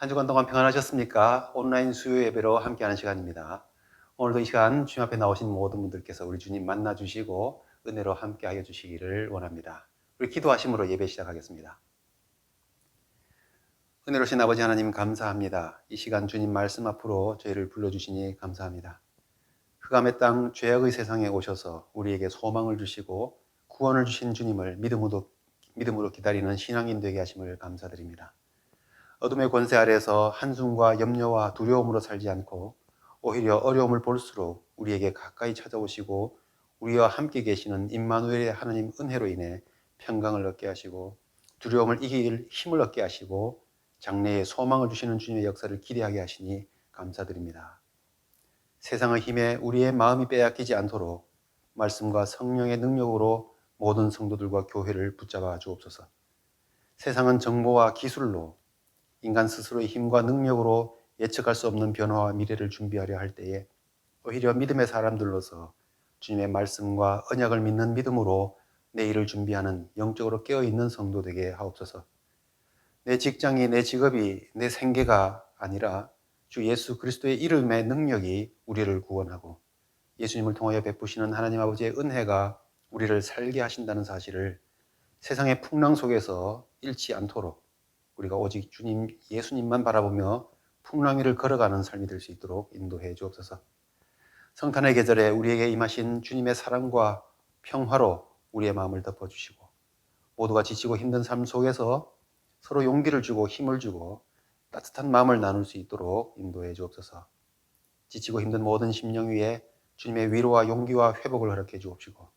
한 주간 동안 평안하셨습니까? 온라인 수요 예배로 함께하는 시간입니다. 오늘도 이 시간 주님 앞에 나오신 모든 분들께서 우리 주님 만나주시고 은혜로 함께하여 주시기를 원합니다. 우리 기도하심으로 예배 시작하겠습니다. 은혜로신 아버지 하나님 감사합니다. 이 시간 주님 말씀 앞으로 저희를 불러주시니 감사합니다. 흑암의 땅 죄악의 세상에 오셔서 우리에게 소망을 주시고 구원을 주신 주님을 믿음으로 기다리는 신앙인 되게 하심을 감사드립니다. 어둠의 권세 아래에서 한숨과 염려와 두려움으로 살지 않고 오히려 어려움을 볼수록 우리에게 가까이 찾아오시고 우리와 함께 계시는 임마누엘의 하나님 은혜로 인해 평강을 얻게 하시고 두려움을 이길 힘을 얻게 하시고 장래에 소망을 주시는 주님의 역사를 기대하게 하시니 감사드립니다. 세상의 힘에 우리의 마음이 빼앗기지 않도록 말씀과 성령의 능력으로 모든 성도들과 교회를 붙잡아 주옵소서. 세상은 정보와 기술로 인간 스스로의 힘과 능력으로 예측할 수 없는 변화와 미래를 준비하려 할 때에 오히려 믿음의 사람들로서 주님의 말씀과 언약을 믿는 믿음으로 내일을 준비하는 영적으로 깨어있는 성도 되게 하옵소서. 내 직장이, 내 직업이, 내 생계가 아니라 주 예수 그리스도의 이름의 능력이 우리를 구원하고 예수님을 통하여 베푸시는 하나님 아버지의 은혜가 우리를 살게 하신다는 사실을 세상의 풍랑 속에서 잃지 않도록 우리가 오직 주님, 예수님만 바라보며 풍랑 위를 걸어가는 삶이 될 수 있도록 인도해 주옵소서. 성탄의 계절에 우리에게 임하신 주님의 사랑과 평화로 우리의 마음을 덮어주시고 모두가 지치고 힘든 삶 속에서 서로 용기를 주고 힘을 주고 따뜻한 마음을 나눌 수 있도록 인도해 주옵소서. 지치고 힘든 모든 심령 위에 주님의 위로와 용기와 회복을 허락해 주옵시고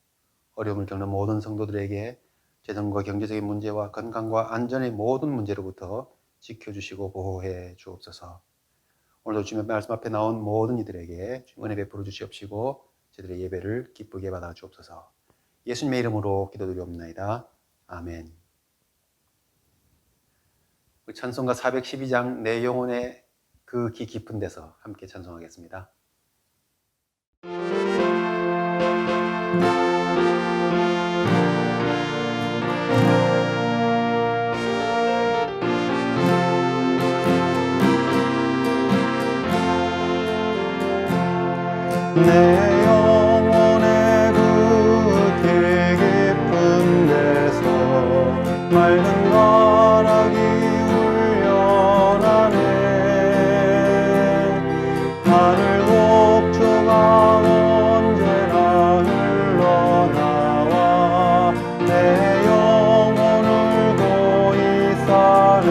어려움을 겪는 모든 성도들에게 재정과 경제적인 문제와 건강과 안전의 모든 문제로부터 지켜주시고 보호해 주옵소서. 오늘도 주님의 말씀 앞에 나온 모든 이들에게 은혜 베풀어 주시옵시고 저희들의 예배를 기쁘게 받아 주옵소서. 예수님의 이름으로 기도드리옵나이다. 아멘. 찬송가 412장 내 영혼의 그 깊은 데서 함께 찬송하겠습니다. 내 영혼의 그 깊은 데서 맑은 가락이 울려나네. 하늘 곡조가 언제나 흘러나와 내 영혼을 고이 싸네.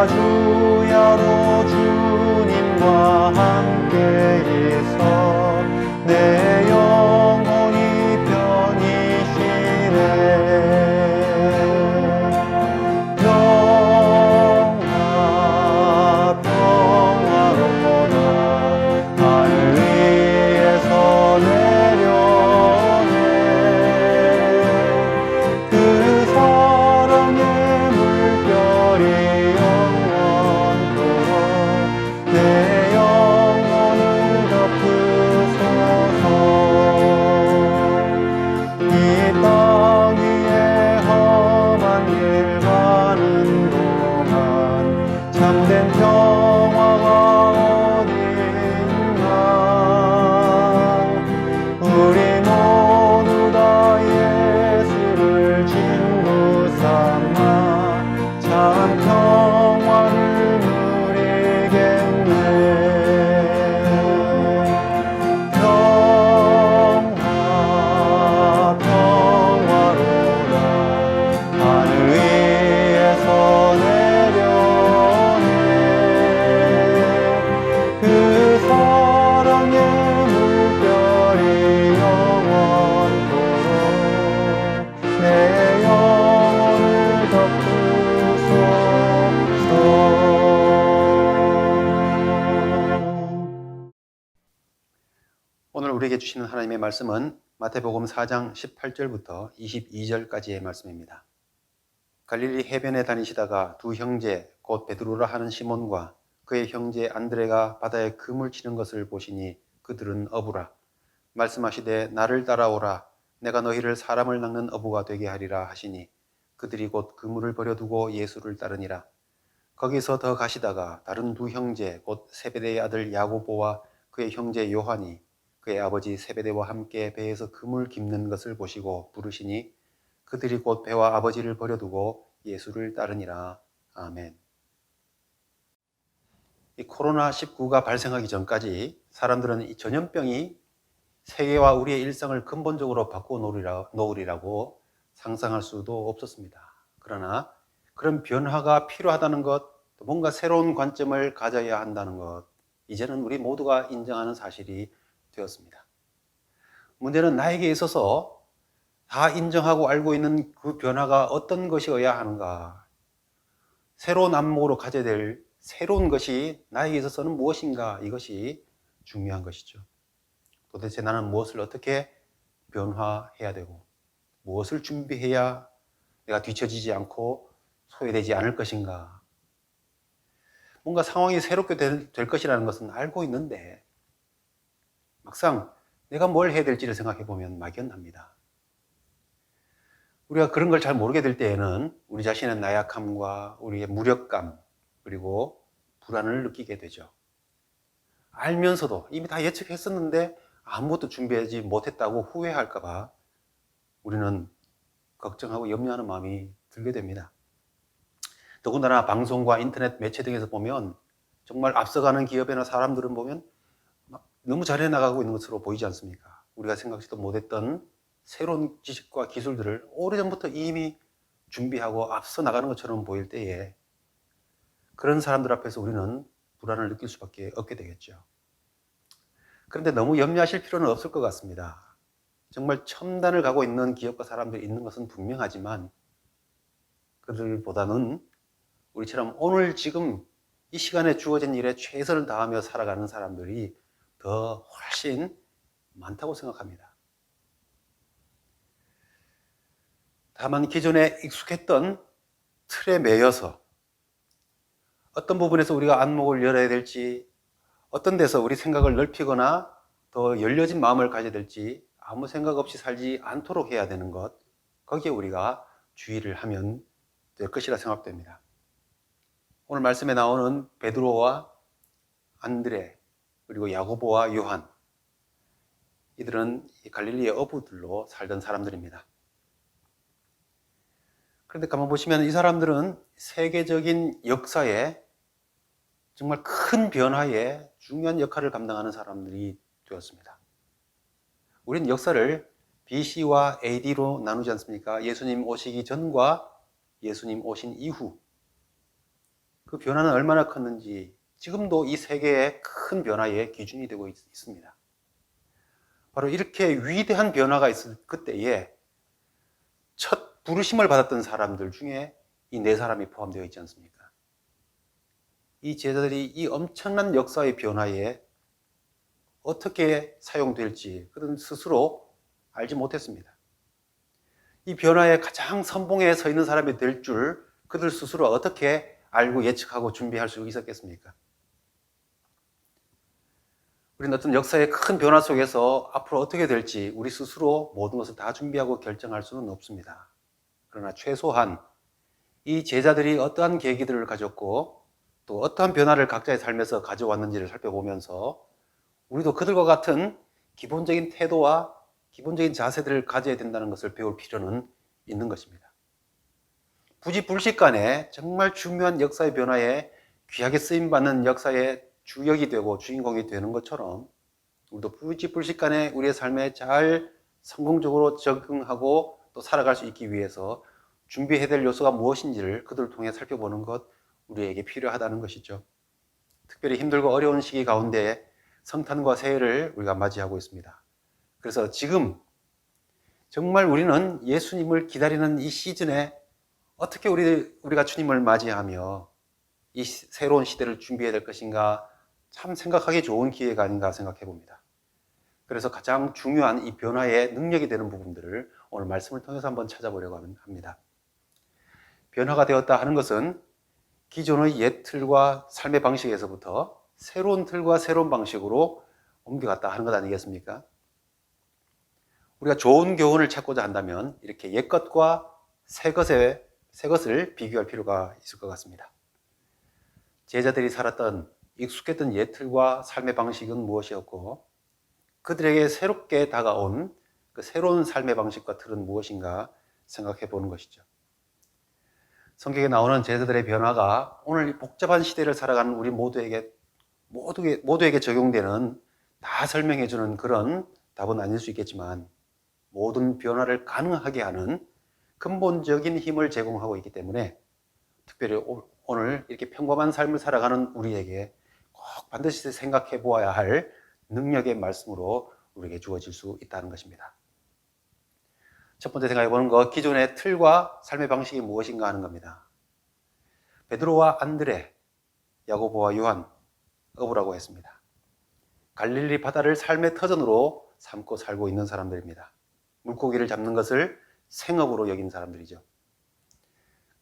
주야로 주님과 함께 있어 내 영혼이 편히 쉬네. 평화로다 하늘 위에서 내려오네. 그 사랑 우리에게 주시는 하나님의 말씀은 마태복음 4장 18절부터 22절까지의 말씀입니다. 갈릴리 해변에 다니시다가 두 형제 곧 베드로라 하는 시몬과 그의 형제 안드레가 바다에 그물 치는 것을 보시니 그들은 어부라. 말씀하시되 나를 따라오라. 내가 너희를 사람을 낚는 어부가 되게 하리라 하시니 그들이 곧 그물을 버려두고 예수를 따르니라. 거기서 더 가시다가 다른 두 형제 곧 세베대의 아들 야고보와 그의 형제 요한이 그의 아버지 세베대와 함께 배에서 그물 깁는 것을 보시고 부르시니 그들이 곧 배와 아버지를 버려두고 예수를 따르니라. 아멘. 이 코로나19가 발생하기 전까지 사람들은 이 전염병이 세계와 우리의 일상을 근본적으로 바꿔 놓으리라고 상상할 수도 없었습니다. 그러나 그런 변화가 필요하다는 것, 또 뭔가 새로운 관점을 가져야 한다는 것, 이제는 우리 모두가 인정하는 사실이 되었습니다. 문제는 나에게 있어서 다 인정하고 알고 있는 그 변화가 어떤 것이어야 하는가, 새로운 안목으로 가져야 될 새로운 것이 나에게 있어서는 무엇인가, 이것이 중요한 것이죠. 도대체 나는 무엇을 어떻게 변화해야 되고 무엇을 준비해야 내가 뒤처지지 않고 소외되지 않을 것인가. 뭔가 상황이 새롭게 될 것이라는 것은 알고 있는데 막상 내가 뭘 해야 될지를 생각해 보면 막연합니다. 우리가 그런 걸 잘 모르게 될 때에는 우리 자신의 나약함과 우리의 무력감 그리고 불안을 느끼게 되죠. 알면서도 이미 다 예측했었는데 아무것도 준비하지 못했다고 후회할까 봐 우리는 걱정하고 염려하는 마음이 들게 됩니다. 더군다나 방송과 인터넷 매체 등에서 보면 정말 앞서가는 기업이나 사람들은 보면 너무 잘해 나가고 있는 것으로 보이지 않습니까? 우리가 생각지도 못했던 새로운 지식과 기술들을 오래전부터 이미 준비하고 앞서 나가는 것처럼 보일 때에 그런 사람들 앞에서 우리는 불안을 느낄 수밖에 없게 되겠죠. 그런데 너무 염려하실 필요는 없을 것 같습니다. 정말 첨단을 가고 있는 기업과 사람들이 있는 것은 분명하지만 그들보다는 우리처럼 오늘 지금 이 시간에 주어진 일에 최선을 다하며 살아가는 사람들이 더 훨씬 많다고 생각합니다. 다만 기존에 익숙했던 틀에 매여서 어떤 부분에서 우리가 안목을 열어야 될지, 어떤 데서 우리 생각을 넓히거나 더 열려진 마음을 가져야 될지 아무 생각 없이 살지 않도록 해야 되는 것, 거기에 우리가 주의를 하면 될 것이라 생각됩니다. 오늘 말씀에 나오는 베드로와 안드레 그리고 야고보와 요한, 이들은 갈릴리의 어부들로 살던 사람들입니다. 그런데 가만 보시면 이 사람들은 세계적인 역사에 정말 큰 변화에 중요한 역할을 감당하는 사람들이 되었습니다. 우리는 역사를 BC와 AD로 나누지 않습니까? 예수님 오시기 전과 예수님 오신 이후, 그 변화는 얼마나 컸는지 지금도 이 세계의 큰 변화의 기준이 되고 있습니다. 바로 이렇게 위대한 변화가 있을 그때에 첫 부르심을 받았던 사람들 중에 이 네 사람이 포함되어 있지 않습니까? 이 제자들이 이 엄청난 역사의 변화에 어떻게 사용될지 그들은 스스로 알지 못했습니다. 이 변화의 가장 선봉에 서 있는 사람이 될 줄 그들 스스로 어떻게 알고 예측하고 준비할 수 있었겠습니까? 우리는 어떤 역사의 큰 변화 속에서 앞으로 어떻게 될지 우리 스스로 모든 것을 다 준비하고 결정할 수는 없습니다. 그러나 최소한 이 제자들이 어떠한 계기들을 가졌고 또 어떠한 변화를 각자의 삶에서 가져왔는지를 살펴보면서 우리도 그들과 같은 기본적인 태도와 기본적인 자세들을 가져야 된다는 것을 배울 필요는 있는 것입니다. 부지불식간에 정말 중요한 역사의 변화에 귀하게 쓰임받는 역사의 주역이 되고 주인공이 되는 것처럼 우리도 부지불식간에 우리의 삶에 잘 성공적으로 적응하고 또 살아갈 수 있기 위해서 준비해야 될 요소가 무엇인지를 그들을 통해 살펴보는 것, 우리에게 필요하다는 것이죠. 특별히 힘들고 어려운 시기 가운데 성탄과 새해를 우리가 맞이하고 있습니다. 그래서 지금 정말 우리는 예수님을 기다리는 이 시즌에 어떻게 우리가 주님을 맞이하며 이 새로운 시대를 준비해야 될 것인가 참 생각하기 좋은 기회가 아닌가 생각해 봅니다. 그래서 가장 중요한 이 변화의 능력이 되는 부분들을 오늘 말씀을 통해서 한번 찾아보려고 합니다. 변화가 되었다 하는 것은 기존의 옛 틀과 삶의 방식에서부터 새로운 틀과 새로운 방식으로 옮겨갔다 하는 것 아니겠습니까? 우리가 좋은 교훈을 찾고자 한다면 이렇게 옛 것과 새 것을 비교할 필요가 있을 것 같습니다. 제자들이 살았던 익숙했던 옛 틀과 삶의 방식은 무엇이었고 그들에게 새롭게 다가온 그 새로운 삶의 방식과 틀은 무엇인가 생각해 보는 것이죠. 성경에 나오는 제자들의 변화가 오늘 이 복잡한 시대를 살아가는 우리 모두에게 적용되는 다 설명해 주는 그런 답은 아닐 수 있겠지만 모든 변화를 가능하게 하는 근본적인 힘을 제공하고 있기 때문에 특별히 오늘 이렇게 평범한 삶을 살아가는 우리에게 꼭 반드시 생각해 보아야 할 능력의 말씀으로 우리에게 주어질 수 있다는 것입니다. 첫 번째 생각해 보는 것, 기존의 틀과 삶의 방식이 무엇인가 하는 겁니다. 베드로와 안드레, 야고보와 요한, 어부라고 했습니다. 갈릴리 바다를 삶의 터전으로 삼고 살고 있는 사람들입니다. 물고기를 잡는 것을 생업으로 여긴 사람들이죠.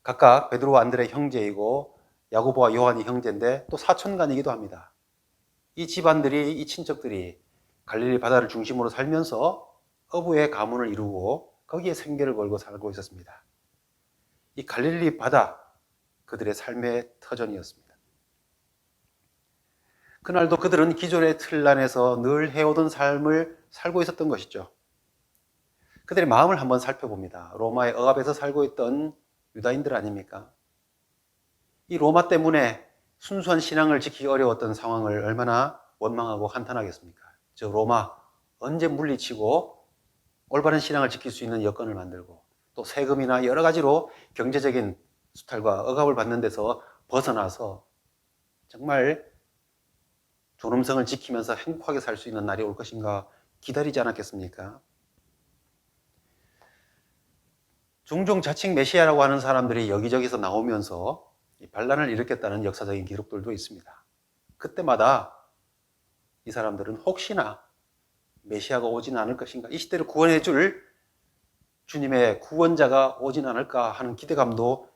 각각 베드로와 안드레 형제이고 야고보와 요한이 형제인데 또 사촌간이기도 합니다. 이 집안들이, 이 친척들이 갈릴리 바다를 중심으로 살면서 어부의 가문을 이루고 거기에 생계를 걸고 살고 있었습니다. 이 갈릴리 바다, 그들의 삶의 터전이었습니다. 그날도 그들은 기존의 틀 안에서 늘 해오던 삶을 살고 있었던 것이죠. 그들의 마음을 한번 살펴봅니다. 로마의 억압에서 살고 있던 유다인들 아닙니까? 이 로마 때문에 순수한 신앙을 지키기 어려웠던 상황을 얼마나 원망하고 한탄하겠습니까? 저 로마 언제 물리치고 올바른 신앙을 지킬 수 있는 여건을 만들고 또 세금이나 여러 가지로 경제적인 수탈과 억압을 받는 데서 벗어나서 정말 존엄성을 지키면서 행복하게 살 수 있는 날이 올 것인가 기다리지 않았겠습니까? 종종 자칭 메시아라고 하는 사람들이 여기저기서 나오면서 반란을 일으켰다는 역사적인 기록들도 있습니다. 그때마다 이 사람들은 혹시나 메시아가 오진 않을 것인가, 이 시대를 구원해 줄 주님의 구원자가 오진 않을까 하는 기대감도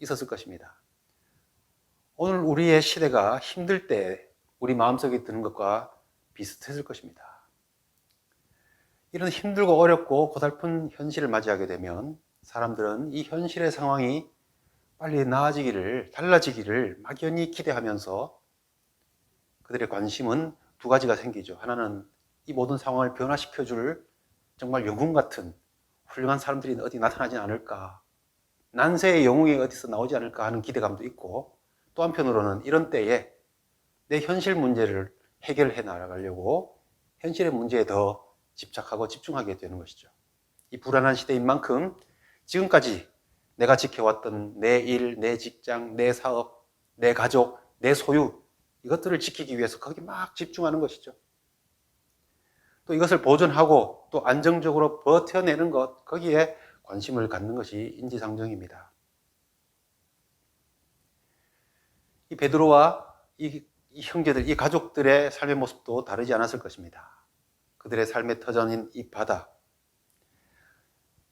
있었을 것입니다. 오늘 우리의 시대가 힘들 때 우리 마음속에 드는 것과 비슷했을 것입니다. 이런 힘들고 어렵고 고달픈 현실을 맞이하게 되면 사람들은 이 현실의 상황이 빨리 나아지기를, 달라지기를 막연히 기대하면서 그들의 관심은 두 가지가 생기죠. 하나는 이 모든 상황을 변화시켜줄 정말 영웅 같은 훌륭한 사람들이 어디 나타나지 않을까, 난세의 영웅이 어디서 나오지 않을까 하는 기대감도 있고, 또 한편으로는 이런 때에 내 현실 문제를 해결해 나가려고 현실의 문제에 더 집착하고 집중하게 되는 것이죠. 이 불안한 시대인 만큼 지금까지 내가 지켜왔던 내 일, 내 직장, 내 사업, 내 가족, 내 소유, 이것들을 지키기 위해서 거기 막 집중하는 것이죠. 또 이것을 보존하고 또 안정적으로 버텨내는 것, 거기에 관심을 갖는 것이 인지상정입니다. 이 베드로와 이 형제들, 이 가족들의 삶의 모습도 다르지 않았을 것입니다. 그들의 삶의 터전인 이 바다,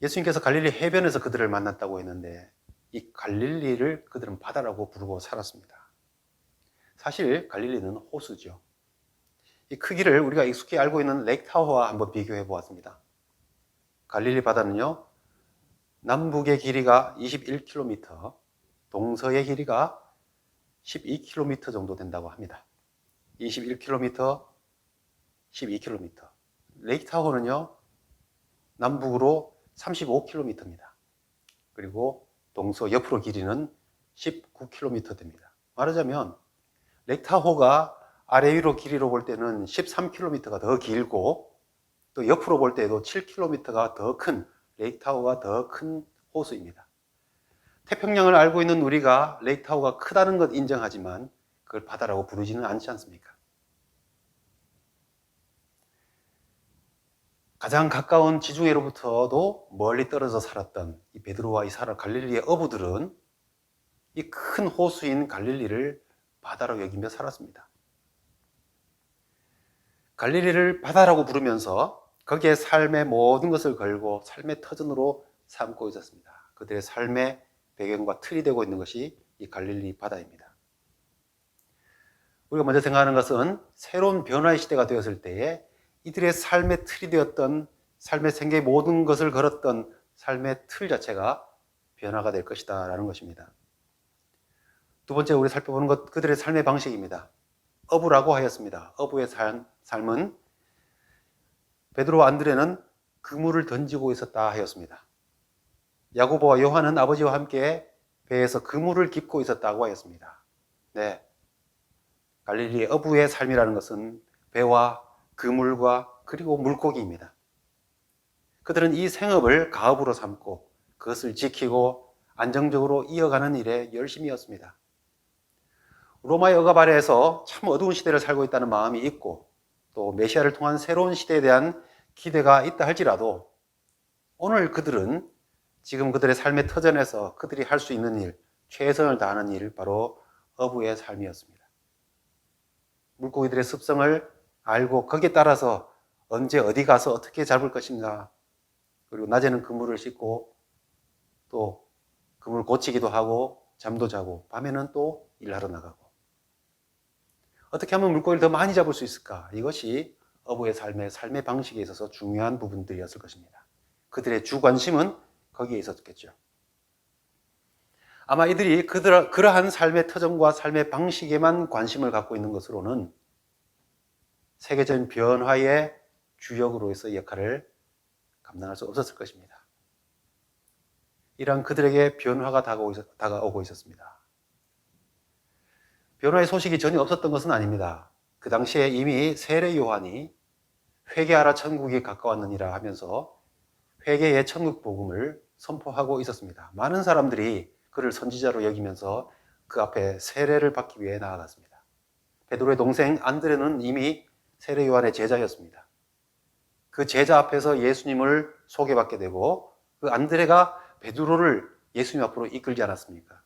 예수님께서 갈릴리 해변에서 그들을 만났다고 했는데 이 갈릴리를 그들은 바다라고 부르고 살았습니다. 사실 갈릴리는 호수죠. 이 크기를 우리가 익숙히 알고 있는 레이크 타호와 한번 비교해 보았습니다. 갈릴리 바다는요, 남북의 길이가 21km, 동서의 길이가 12km 정도 된다고 합니다. 21km, 12km. 레이크 타호는요, 남북으로 35km입니다. 그리고 동서 옆으로 길이는 19km 됩니다. 말하자면 레이크 타호가 아래 위로 길이로 볼 때는 13km가 더 길고 또 옆으로 볼 때도 7km가 더 큰, 레이크 타호가 더 큰 호수입니다. 태평양을 알고 있는 우리가 레이크 타호가 크다는 것 인정하지만 그걸 바다라고 부르지는 않지 않습니까? 가장 가까운 지중해로부터도 멀리 떨어져 살았던 이 베드로와 이 갈릴리의 어부들은 이 큰 호수인 갈릴리를 바다로 여기며 살았습니다. 갈릴리를 바다라고 부르면서 거기에 삶의 모든 것을 걸고 삶의 터전으로 삼고 있었습니다. 그들의 삶의 배경과 틀이 되고 있는 것이 이 갈릴리 바다입니다. 우리가 먼저 생각하는 것은 새로운 변화의 시대가 되었을 때에 이들의 삶의 틀이 되었던, 삶의 생계의 모든 것을 걸었던 삶의 틀 자체가 변화가 될 것이다 라는 것입니다. 두 번째 우리 살펴보는 것, 그들의 삶의 방식입니다. 어부라고 하였습니다. 어부의 삶은 베드로와 안드레는 그물을 던지고 있었다 하였습니다. 야고보와 요한은 아버지와 함께 배에서 그물을 깁고 있었다고 하였습니다. 네, 갈릴리 어부의 삶이라는 것은 배와 그물과 그리고 물고기입니다. 그들은 이 생업을 가업으로 삼고 그것을 지키고 안정적으로 이어가는 일에 열심이었습니다. 로마의 억압 아래에서 참 어두운 시대를 살고 있다는 마음이 있고 또 메시아를 통한 새로운 시대에 대한 기대가 있다 할지라도 오늘 그들은 지금 그들의 삶의 터전에서 그들이 할 수 있는 일, 최선을 다하는 일, 바로 어부의 삶이었습니다. 물고기들의 습성을 알고 거기에 따라서 언제 어디 가서 어떻게 잡을 것인가, 그리고 낮에는 그물을 씻고 또 그물을 고치기도 하고 잠도 자고 밤에는 또 일하러 나가고 어떻게 하면 물고기를 더 많이 잡을 수 있을까? 이것이 어부의 삶의 방식에 있어서 중요한 부분들이었을 것입니다. 그들의 주 관심은 거기에 있었겠죠. 아마 이들이 그러한 삶의 터전과 삶의 방식에만 관심을 갖고 있는 것으로는 세계적인 변화의 주역으로서 역할을 감당할 수 없었을 것입니다. 이러한 그들에게 변화가 다가오고 있었습니다. 변화의 소식이 전혀 없었던 것은 아닙니다. 그 당시에 이미 세례 요한이 회개하라 천국이 가까웠느니라 하면서 회개의 천국 복음을 선포하고 있었습니다. 많은 사람들이 그를 선지자로 여기면서 그 앞에 세례를 받기 위해 나아갔습니다. 베드로의 동생 안드레는 이미 세례 요한의 제자였습니다. 그 제자 앞에서 예수님을 소개받게 되고 그 안드레가 베드로를 예수님 앞으로 이끌지 않았습니까?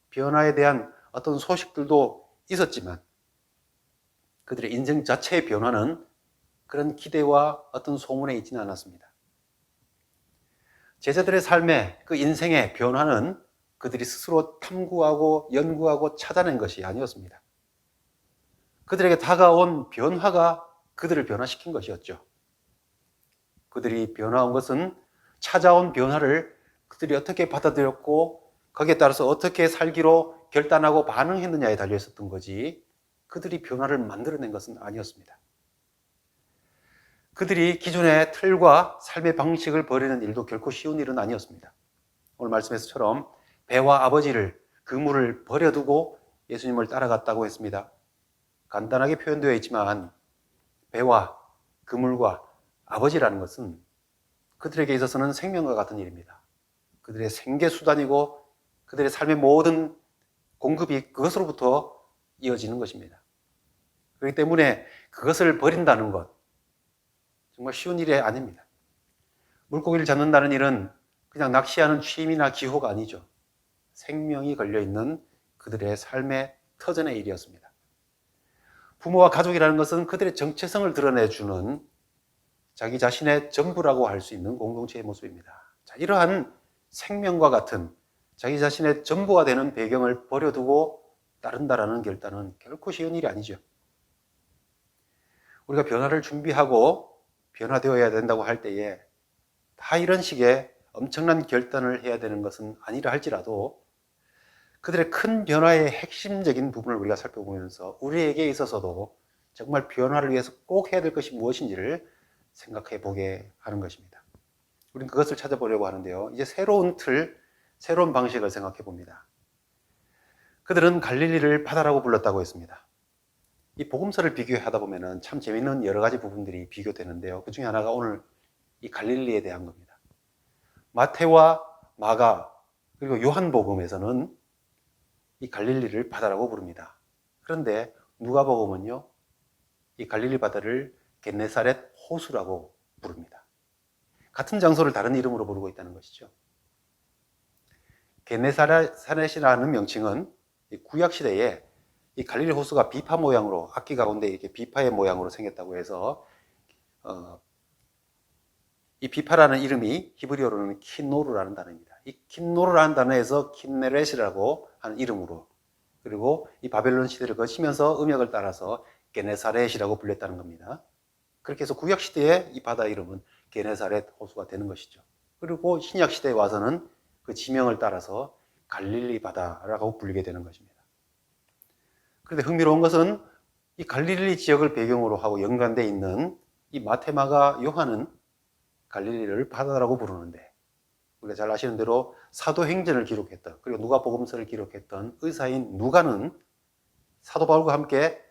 변화에 대한 어떤 소식들도 있었지만 그들의 인생 자체의 변화는 그런 기대와 어떤 소문에 있지는 않았습니다. 제자들의 삶의 그 인생의 변화는 그들이 스스로 탐구하고 연구하고 찾아낸 것이 아니었습니다. 그들에게 다가온 변화가 그들을 변화시킨 것이었죠. 그들이 변화한 것은 찾아온 변화를 그들이 어떻게 받아들였고 거기에 따라서 어떻게 살기로 결단하고 반응했느냐에 달려 있었던 거지 그들이 변화를 만들어낸 것은 아니었습니다. 그들이 기존의 틀과 삶의 방식을 버리는 일도 결코 쉬운 일은 아니었습니다. 오늘 말씀에서처럼 배와 아버지를, 그물을 버려두고 예수님을 따라갔다고 했습니다. 간단하게 표현되어 있지만 배와 그물과 아버지라는 것은 그들에게 있어서는 생명과 같은 일입니다. 그들의 생계수단이고 그들의 삶의 모든 공급이 그것으로부터 이어지는 것입니다. 그렇기 때문에 그것을 버린다는 것 정말 쉬운 일이 아닙니다. 물고기를 잡는다는 일은 그냥 낚시하는 취미나 기호가 아니죠. 생명이 걸려있는 그들의 삶의 터전의 일이었습니다. 부모와 가족이라는 것은 그들의 정체성을 드러내주는 자기 자신의 전부라고 할 수 있는 공동체의 모습입니다. 자, 이러한 생명과 같은 자기 자신의 전부가 되는 배경을 버려두고 따른다라는 결단은 결코 쉬운 일이 아니죠. 우리가 변화를 준비하고 변화되어야 된다고 할 때에 다 이런 식의 엄청난 결단을 해야 되는 것은 아니라 할지라도 그들의 큰 변화의 핵심적인 부분을 우리가 살펴보면서 우리에게 있어서도 정말 변화를 위해서 꼭 해야 될 것이 무엇인지를 생각해 보게 하는 것입니다. 우리는 그것을 찾아보려고 하는데요. 이제 새로운 틀, 새로운 방식을 생각해 봅니다. 그들은 갈릴리를 바다라고 불렀다고 했습니다. 이 복음서를 비교하다 보면 참 재미있는 여러 가지 부분들이 비교되는데요. 그 중에 하나가 오늘 이 갈릴리에 대한 겁니다. 마태와 마가 그리고 요한복음에서는 이 갈릴리를 바다라고 부릅니다. 그런데 누가복음은요, 이 갈릴리 바다를 겟네사렛 호수라고 부릅니다. 같은 장소를 다른 이름으로 부르고 있다는 것이죠. 겟네사렛이라는 명칭은 구약시대에 이 갈릴리 호수가 비파 모양으로, 악기 가운데 이렇게 비파의 모양으로 생겼다고 해서 이 비파라는 이름이 히브리어로는 킨노르라는 단어입니다. 이 킨노르라는 단어에서 킨네렛이라고 하는 이름으로, 그리고 이 바벨론 시대를 거치면서 음역을 따라서 게네사렛이라고 불렸다는 겁니다. 그렇게 해서 구약 시대에 이 바다 이름은 게네사렛 호수가 되는 것이죠. 그리고 신약 시대에 와서는 그 지명을 따라서 갈릴리 바다라고 불리게 되는 것입니다. 그런데 흥미로운 것은 이 갈릴리 지역을 배경으로 하고 연관되어 있는 이 마테마가 요한은 갈릴리를 바다라고 부르는데, 우리가 잘 아시는 대로 사도행전을 기록했던, 그리고 누가복음서를 기록했던 의사인 누가는 사도 바울과 함께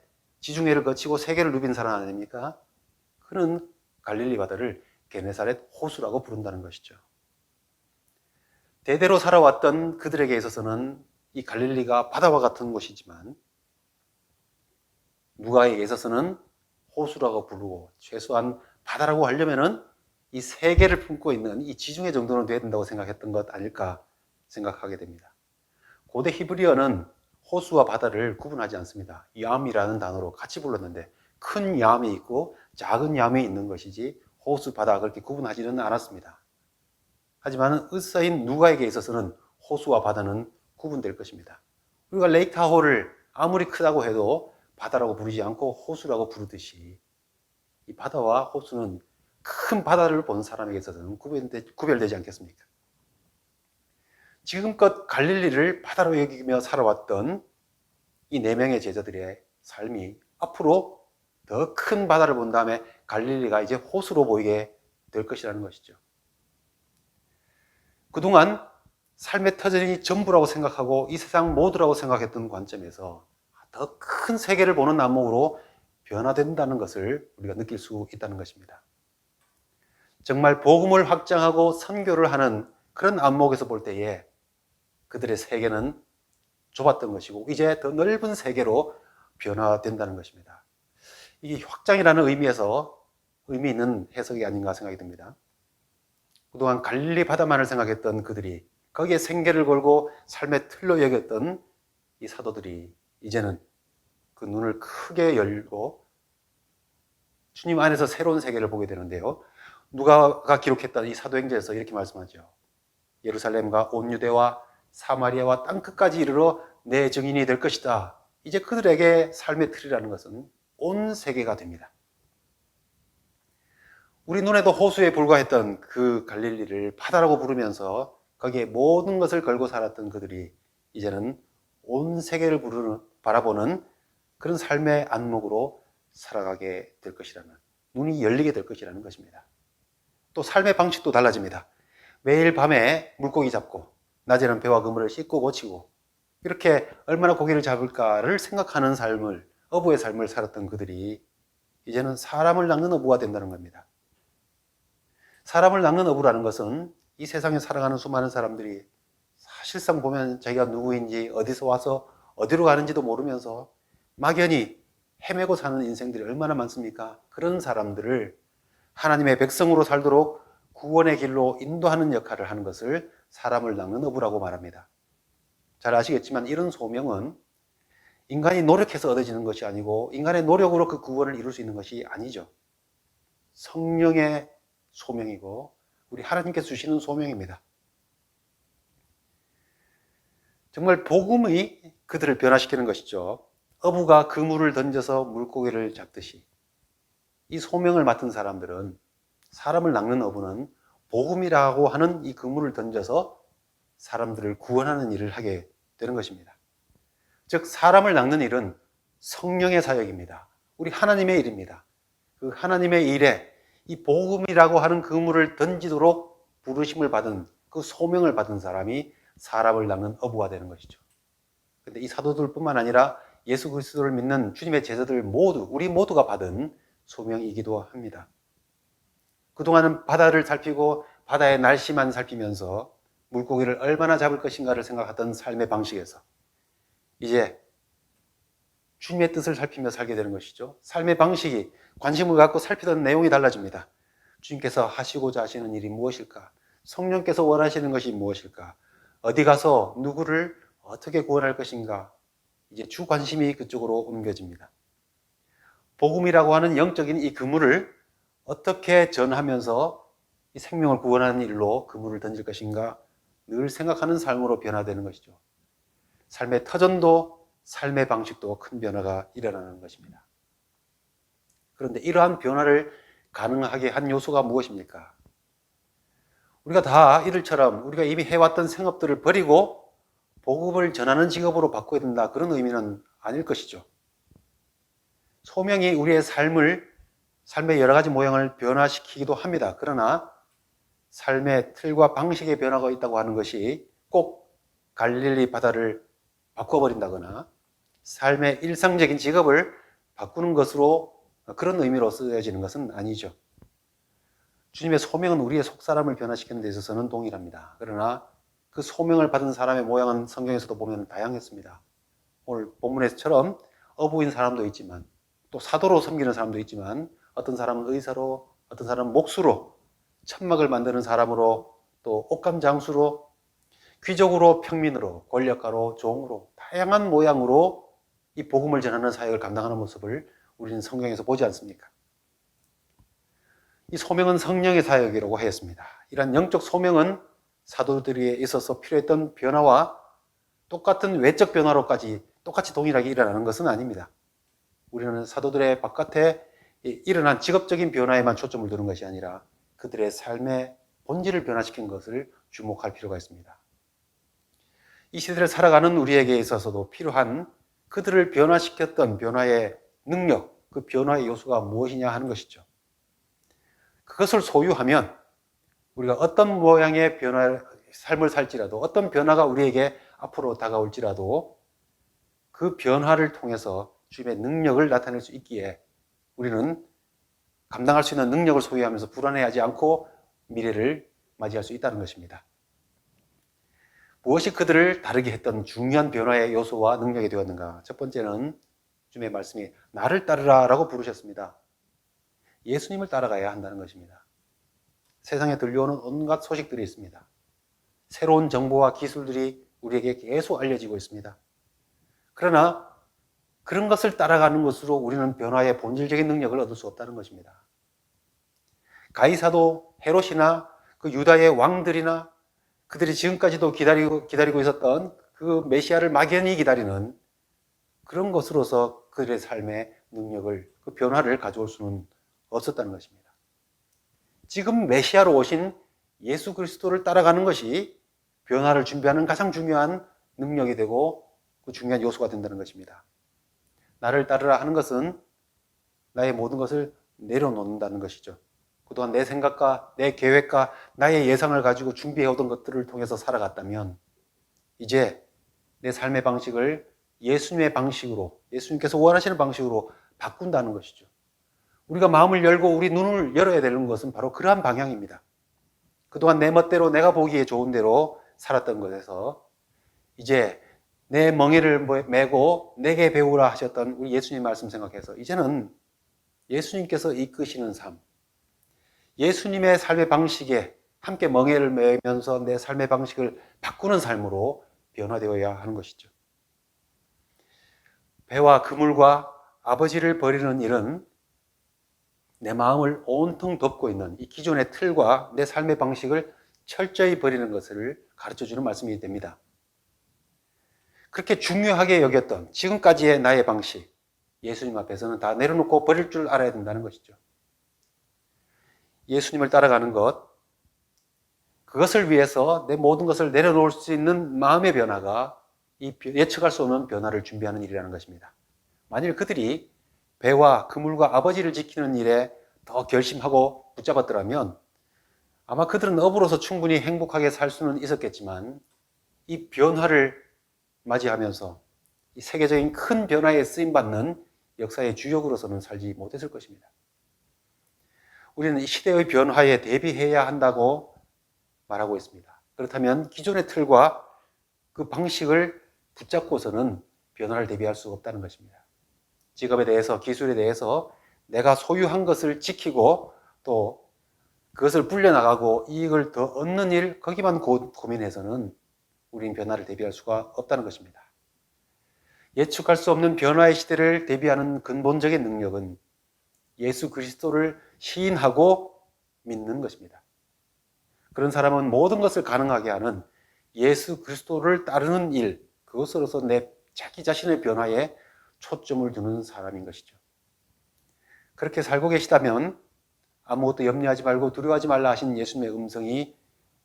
지중해를 거치고 세계를 누빈 사람 아닙니까? 그는 갈릴리 바다를 게네사렛 호수라고 부른다는 것이죠. 대대로 살아왔던 그들에게 있어서는 이 갈릴리가 바다와 같은 곳이지만 누가에게 있어서는 호수라고 부르고, 최소한 바다라고 하려면은 이 세계를 품고 있는 이 지중해 정도는 돼야 된다고 생각했던 것 아닐까 생각하게 됩니다. 고대 히브리어는 호수와 바다를 구분하지 않습니다. 얌이라는 단어로 같이 불렀는데, 큰 얌이 있고 작은 얌이 있는 것이지 호수, 바다 그렇게 구분하지는 않았습니다. 하지만 의사인 누가에게 있어서는 호수와 바다는 구분될 것입니다. 우리가 레이크 타호를 아무리 크다고 해도 바다라고 부르지 않고 호수라고 부르듯이, 이 바다와 호수는 큰 바다를 본 사람에게 있어서는 구별되지 않겠습니까? 지금껏 갈릴리를 바다로 여기며 살아왔던 이 4명의 제자들의 삶이 앞으로 더 큰 바다를 본 다음에 갈릴리가 이제 호수로 보이게 될 것이라는 것이죠. 그동안 삶의 터전이 전부라고 생각하고 이 세상 모두라고 생각했던 관점에서 더 큰 세계를 보는 안목으로 변화된다는 것을 우리가 느낄 수 있다는 것입니다. 정말 복음을 확장하고 선교를 하는 그런 안목에서 볼 때에 그들의 세계는 좁았던 것이고 이제 더 넓은 세계로 변화된다는 것입니다. 이게 확장이라는 의미에서 의미 있는 해석이 아닌가 생각이 듭니다. 그동안 갈릴리 바다만을 생각했던 그들이, 거기에 생계를 걸고 삶의 틀로 여겼던 이 사도들이 이제는 그 눈을 크게 열고 주님 안에서 새로운 세계를 보게 되는데요. 누가가 기록했던 이 사도행전에서 이렇게 말씀하죠. 예루살렘과 온 유대와 사마리아와 땅끝까지 이르러 내 증인이 될 것이다. 이제 그들에게 삶의 틀이라는 것은 온 세계가 됩니다. 우리 눈에도 호수에 불과했던 그 갈릴리를 바다라고 부르면서 거기에 모든 것을 걸고 살았던 그들이 이제는 온 세계를 바라보는 그런 삶의 안목으로 살아가게 될 것이라는, 눈이 열리게 될 것이라는 것입니다. 또 삶의 방식도 달라집니다. 매일 밤에 물고기 잡고 낮에는 배와 그물을 씻고 고치고 이렇게 얼마나 고기를 잡을까를 생각하는 삶을, 어부의 삶을 살았던 그들이 이제는 사람을 낚는 어부가 된다는 겁니다. 사람을 낚는 어부라는 것은 이 세상에 살아가는 수많은 사람들이 사실상 보면 자기가 누구인지, 어디서 와서 어디로 가는지도 모르면서 막연히 헤매고 사는 인생들이 얼마나 많습니까? 그런 사람들을 하나님의 백성으로 살도록 구원의 길로 인도하는 역할을 하는 것을 사람을 낚는 어부라고 말합니다. 잘 아시겠지만 이런 소명은 인간이 노력해서 얻어지는 것이 아니고 인간의 노력으로 그 구원을 이룰 수 있는 것이 아니죠. 성령의 소명이고 우리 하나님께서 주시는 소명입니다. 정말 복음이 그들을 변화시키는 것이죠. 어부가 그물을 던져서 물고기를 잡듯이 이 소명을 맡은 사람들은, 사람을 낚는 어부는 복음이라고 하는 이 그물을 던져서 사람들을 구원하는 일을 하게 되는 것입니다. 즉 사람을 낚는 일은 성령의 사역입니다. 우리 하나님의 일입니다. 그 하나님의 일에 이 복음이라고 하는 그물을 던지도록 부르심을 받은, 그 소명을 받은 사람이 사람을 낚는 어부가 되는 것이죠. 그런데 이 사도들뿐만 아니라 예수 그리스도를 믿는 주님의 제자들 모두, 우리 모두가 받은 소명이기도 합니다. 그동안은 바다를 살피고 바다의 날씨만 살피면서 물고기를 얼마나 잡을 것인가를 생각하던 삶의 방식에서 이제 주님의 뜻을 살피며 살게 되는 것이죠. 삶의 방식이, 관심을 갖고 살피던 내용이 달라집니다. 주님께서 하시고자 하시는 일이 무엇일까? 성령께서 원하시는 것이 무엇일까? 어디 가서 누구를 어떻게 구원할 것인가? 이제 주 관심이 그쪽으로 옮겨집니다. 복음이라고 하는 영적인 이 그물을 어떻게 전하면서 이 생명을 구원하는 일로 그물을 던질 것인가 늘 생각하는 삶으로 변화되는 것이죠. 삶의 터전도 삶의 방식도 큰 변화가 일어나는 것입니다. 그런데 이러한 변화를 가능하게 한 요소가 무엇입니까? 우리가 다 이들처럼 우리가 이미 해왔던 생업들을 버리고 복음을 전하는 직업으로 바꿔야 된다, 그런 의미는 아닐 것이죠. 소명이 우리의 삶의 여러 가지 모양을 변화시키기도 합니다. 그러나 삶의 틀과 방식의 변화가 있다고 하는 것이 꼭 갈릴리 바다를 바꿔버린다거나 삶의 일상적인 직업을 바꾸는 것으로, 그런 의미로 쓰여지는 것은 아니죠. 주님의 소명은 우리의 속사람을 변화시키는 데 있어서는 동일합니다. 그러나 그 소명을 받은 사람의 모양은 성경에서도 보면 다양했습니다. 오늘 본문에서처럼 어부인 사람도 있지만, 또 사도로 섬기는 사람도 있지만, 어떤 사람은 의사로, 어떤 사람은 목수로, 천막을 만드는 사람으로, 또 옷감 장수로, 귀족으로, 평민으로, 권력가로, 종으로, 다양한 모양으로 이 복음을 전하는 사역을 감당하는 모습을 우리는 성경에서 보지 않습니까? 이 소명은 성령의 사역이라고 하였습니다. 이러한 영적 소명은 사도들에 있어서 필요했던 변화와 똑같은 외적 변화로까지 똑같이 동일하게 일어나는 것은 아닙니다. 우리는 사도들의 바깥에 일어난 직업적인 변화에만 초점을 두는 것이 아니라 그들의 삶의 본질을 변화시킨 것을 주목할 필요가 있습니다. 이 시대를 살아가는 우리에게 있어서도 필요한 그들을 변화시켰던 변화의 능력, 그 변화의 요소가 무엇이냐 하는 것이죠. 그것을 소유하면 우리가 어떤 모양의 삶을 살지라도, 어떤 변화가 우리에게 앞으로 다가올지라도 그 변화를 통해서 주님의 능력을 나타낼 수 있기에 우리는 감당할 수 있는 능력을 소유하면서 불안해하지 않고 미래를 맞이할 수 있다는 것입니다. 무엇이 그들을 다르게 했던 중요한 변화의 요소와 능력이 되었는가? 첫 번째는 주님의 말씀이 나를 따르라 라고 부르셨습니다. 예수님을 따라가야 한다는 것입니다. 세상에 들려오는 온갖 소식들이 있습니다. 새로운 정보와 기술들이 우리에게 계속 알려지고 있습니다. 그러나 그런 것을 따라가는 것으로 우리는 변화의 본질적인 능력을 얻을 수 없다는 것입니다. 가이사도 헤롯이나 그 유다의 왕들이나 그들이 지금까지도 기다리고 있었던 그 메시아를 막연히 기다리는 그런 것으로서 그들의 삶의 능력을, 그 변화를 가져올 수는 없었다는 것입니다. 지금 메시아로 오신 예수 그리스도를 따라가는 것이 변화를 준비하는 가장 중요한 능력이 되고 그 중요한 요소가 된다는 것입니다. 나를 따르라 하는 것은 나의 모든 것을 내려놓는다는 것이죠. 그동안 내 생각과 내 계획과 나의 예상을 가지고 준비해오던 것들을 통해서 살아갔다면 이제 내 삶의 방식을 예수님의 방식으로, 예수님께서 원하시는 방식으로 바꾼다는 것이죠. 우리가 마음을 열고 우리 눈을 열어야 되는 것은 바로 그러한 방향입니다. 그동안 내 멋대로 내가 보기에 좋은 대로 살았던 것에서 이제 내 멍에를 메고 내게 배우라 하셨던 우리 예수님 말씀 생각해서 이제는 예수님께서 이끄시는 삶, 예수님의 삶의 방식에 함께 멍에를 메면서 내 삶의 방식을 바꾸는 삶으로 변화되어야 하는 것이죠. 배와 그물과 아버지를 버리는 일은 내 마음을 온통 덮고 있는 이 기존의 틀과 내 삶의 방식을 철저히 버리는 것을 가르쳐주는 말씀이 됩니다. 그렇게 중요하게 여겼던 지금까지의 나의 방식, 예수님 앞에서는 다 내려놓고 버릴 줄 알아야 된다는 것이죠. 예수님을 따라가는 것, 그것을 위해서 내 모든 것을 내려놓을 수 있는 마음의 변화가 이 예측할 수 없는 변화를 준비하는 일이라는 것입니다. 만일 그들이 배와 그물과 아버지를 지키는 일에 더 결심하고 붙잡았더라면 아마 그들은 어부로서 충분히 행복하게 살 수는 있었겠지만 이 변화를 맞이하면서 이 세계적인 큰 변화에 쓰임받는 역사의 주역으로서는 살지 못했을 것입니다. 우리는 이 시대의 변화에 대비해야 한다고 말하고 있습니다. 그렇다면 기존의 틀과 그 방식을 붙잡고서는 변화를 대비할 수 없다는 것입니다. 직업에 대해서, 기술에 대해서 내가 소유한 것을 지키고 또 그것을 불려나가고 이익을 더 얻는 일, 거기만 고민해서는 우리는 변화를 대비할 수가 없다는 것입니다. 예측할 수 없는 변화의 시대를 대비하는 근본적인 능력은 예수 그리스도를 시인하고 믿는 것입니다. 그런 사람은 모든 것을 가능하게 하는 예수 그리스도를 따르는 일, 그것으로서 자기 자신의 변화에 초점을 두는 사람인 것이죠. 그렇게 살고 계시다면 아무것도 염려하지 말고 두려워하지 말라 하신 예수님의 음성이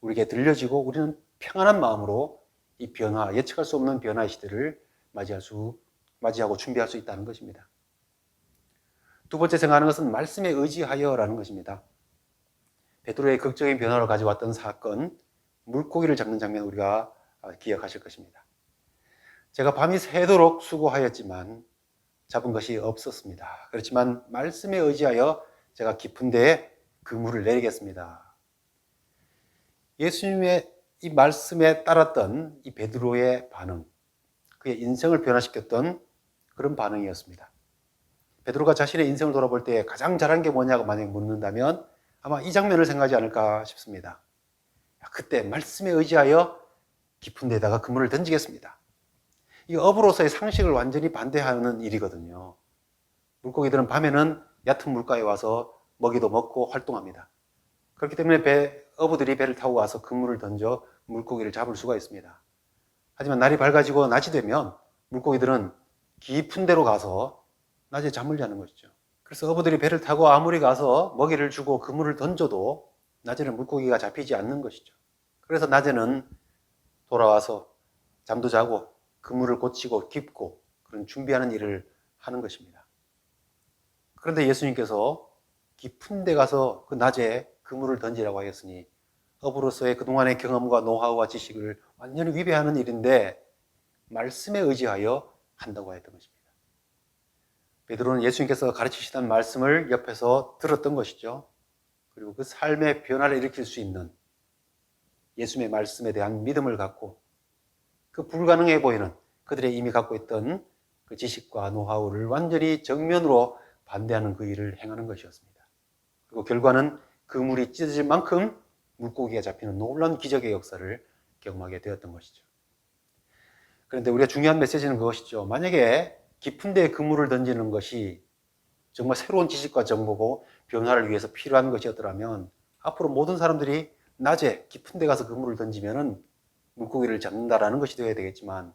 우리에게 들려지고 우리는 평안한 마음으로 이 변화, 예측할 수 없는 변화의 시대를 맞이하고 준비할 수 있다는 것입니다. 두 번째 생각하는 것은 말씀에 의지하여라는 것입니다. 베드로의 극적인 변화를 가져왔던 사건, 물고기를 잡는 장면 우리가 기억하실 것입니다. 제가 밤이 새도록 수고하였지만 잡은 것이 없었습니다. 그렇지만 말씀에 의지하여 제가 깊은 데에 그물을 내리겠습니다. 예수님의 이 말씀에 따랐던 이 베드로의 반응, 그의 인생을 변화시켰던 그런 반응이었습니다. 베드로가 자신의 인생을 돌아볼 때 가장 잘한 게 뭐냐고 만약에 묻는다면 아마 이 장면을 생각하지 않을까 싶습니다. 그때 말씀에 의지하여 깊은 데다가 그물을 던지겠습니다. 이 어부로서의 상식을 완전히 반대하는 일이거든요. 물고기들은 밤에는 얕은 물가에 와서 먹이도 먹고 활동합니다. 그렇기 때문에 어부들이 배를 타고 와서 그물을 던져 물고기를 잡을 수가 있습니다. 하지만 날이 밝아지고 낮이 되면 물고기들은 깊은 데로 가서 낮에 잠을 자는 것이죠. 그래서 어부들이 배를 타고 아무리 가서 먹이를 주고 그물을 던져도 낮에는 물고기가 잡히지 않는 것이죠. 그래서 낮에는 돌아와서 잠도 자고 그물을 고치고 깁고 그런 준비하는 일을 하는 것입니다. 그런데 예수님께서 깊은 데 가서 그 낮에 그물을 던지라고 하였으니 어부로서의 그동안의 경험과 노하우와 지식을 완전히 위배하는 일인데 말씀에 의지하여 한다고 했던 것입니다. 베드로는 예수님께서 가르치시던 말씀을 옆에서 들었던 것이죠. 그리고 그 삶의 변화를 일으킬 수 있는 예수님의 말씀에 대한 믿음을 갖고 그 불가능해 보이는 그들의 이미 갖고 있던 그 지식과 노하우를 완전히 정면으로 반대하는 그 일을 행하는 것이었습니다. 그리고 결과는 그물이 찢어질 만큼 물고기가 잡히는 놀라운 기적의 역사를 경험하게 되었던 것이죠. 그런데 우리가 중요한 메시지는 그것이죠. 만약에 깊은 데에 그물을 던지는 것이 정말 새로운 지식과 정보고 변화를 위해서 필요한 것이었더라면 앞으로 모든 사람들이 낮에 깊은 데 가서 그물을 던지면은 물고기를 잡는다라는 것이 되어야 되겠지만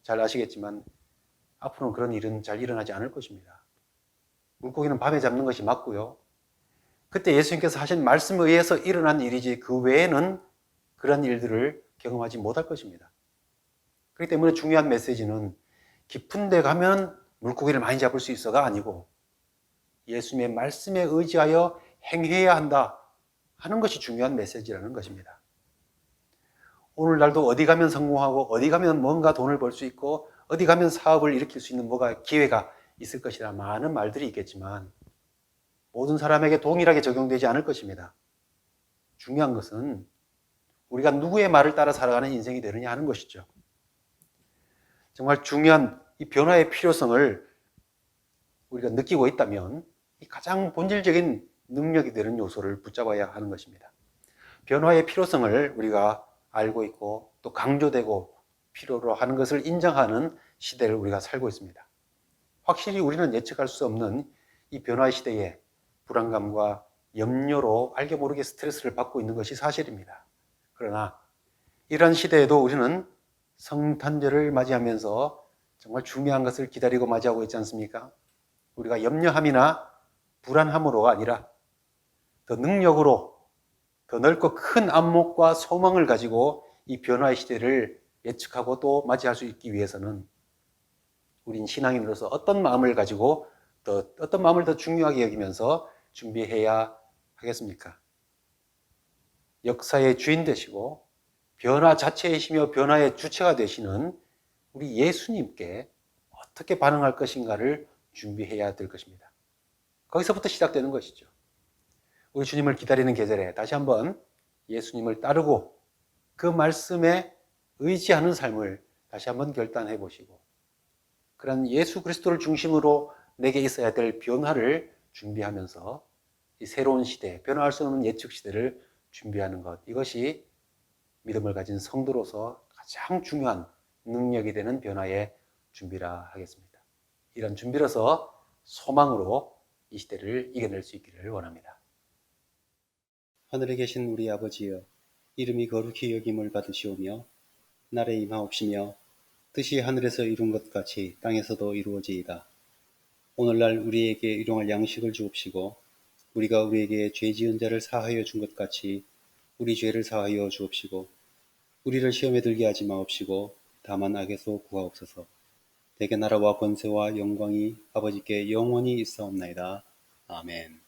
잘 아시겠지만 앞으로는 그런 일은 잘 일어나지 않을 것입니다. 물고기는 밤에 잡는 것이 맞고요. 그때 예수님께서 하신 말씀에 의해서 일어난 일이지 그 외에는 그런 일들을 경험하지 못할 것입니다. 그렇기 때문에 중요한 메시지는 깊은 데 가면 물고기를 많이 잡을 수 있어가 아니고 예수님의 말씀에 의지하여 행해야 한다 하는 것이 중요한 메시지라는 것입니다. 오늘날도 어디 가면 성공하고 어디 가면 뭔가 돈을 벌 수 있고 어디 가면 사업을 일으킬 수 있는 뭐가 기회가 있을 것이라 많은 말들이 있겠지만 모든 사람에게 동일하게 적용되지 않을 것입니다. 중요한 것은 우리가 누구의 말을 따라 살아가는 인생이 되느냐 하는 것이죠. 정말 중요한 이 변화의 필요성을 우리가 느끼고 있다면 이 가장 본질적인 능력이 되는 요소를 붙잡아야 하는 것입니다. 변화의 필요성을 우리가 알고 있고 또 강조되고 필요로 하는 것을 인정하는 시대를 우리가 살고 있습니다. 확실히 우리는 예측할 수 없는 이 변화의 시대에 불안감과 염려로 알게 모르게 스트레스를 받고 있는 것이 사실입니다. 그러나 이런 시대에도 우리는 성탄절을 맞이하면서 정말 중요한 것을 기다리고 맞이하고 있지 않습니까? 우리가 염려함이나 불안함으로가 아니라 더 능력으로 더 넓고 큰 안목과 소망을 가지고 이 변화의 시대를 예측하고 또 맞이할 수 있기 위해서는 우린 신앙인으로서 어떤 마음을 가지고 어떤 마음을 더 중요하게 여기면서 준비해야 하겠습니까? 역사의 주인 되시고 변화 자체이시며 변화의 주체가 되시는 우리 예수님께 어떻게 반응할 것인가를 준비해야 될 것입니다. 거기서부터 시작되는 것이죠. 우리 주님을 기다리는 계절에 다시 한번 예수님을 따르고 그 말씀에 의지하는 삶을 다시 한번 결단해 보시고 그런 예수 그리스도를 중심으로 내게 있어야 될 변화를 준비하면서 이 새로운 시대, 변화할 수 없는 예측 시대를 준비하는 것, 이것이 믿음을 가진 성도로서 가장 중요한 능력이 되는 변화의 준비라 하겠습니다. 이런 준비로서 소망으로 이 시대를 이겨낼 수 있기를 원합니다. 하늘에 계신 우리 아버지여, 이름이 거룩히 여김을 받으시오며 날에 임하옵시며 뜻이 하늘에서 이룬 것 같이 땅에서도 이루어지이다. 오늘날 우리에게 일용할 양식을 주옵시고 우리가 우리에게 죄 지은 자를 사하여 준 것 같이 우리 죄를 사하여 주옵시고 우리를 시험에 들게 하지 마옵시고 다만 악에서 구하옵소서. 대개 나라와 권세와 영광이 아버지께 영원히 있사옵나이다. 아멘.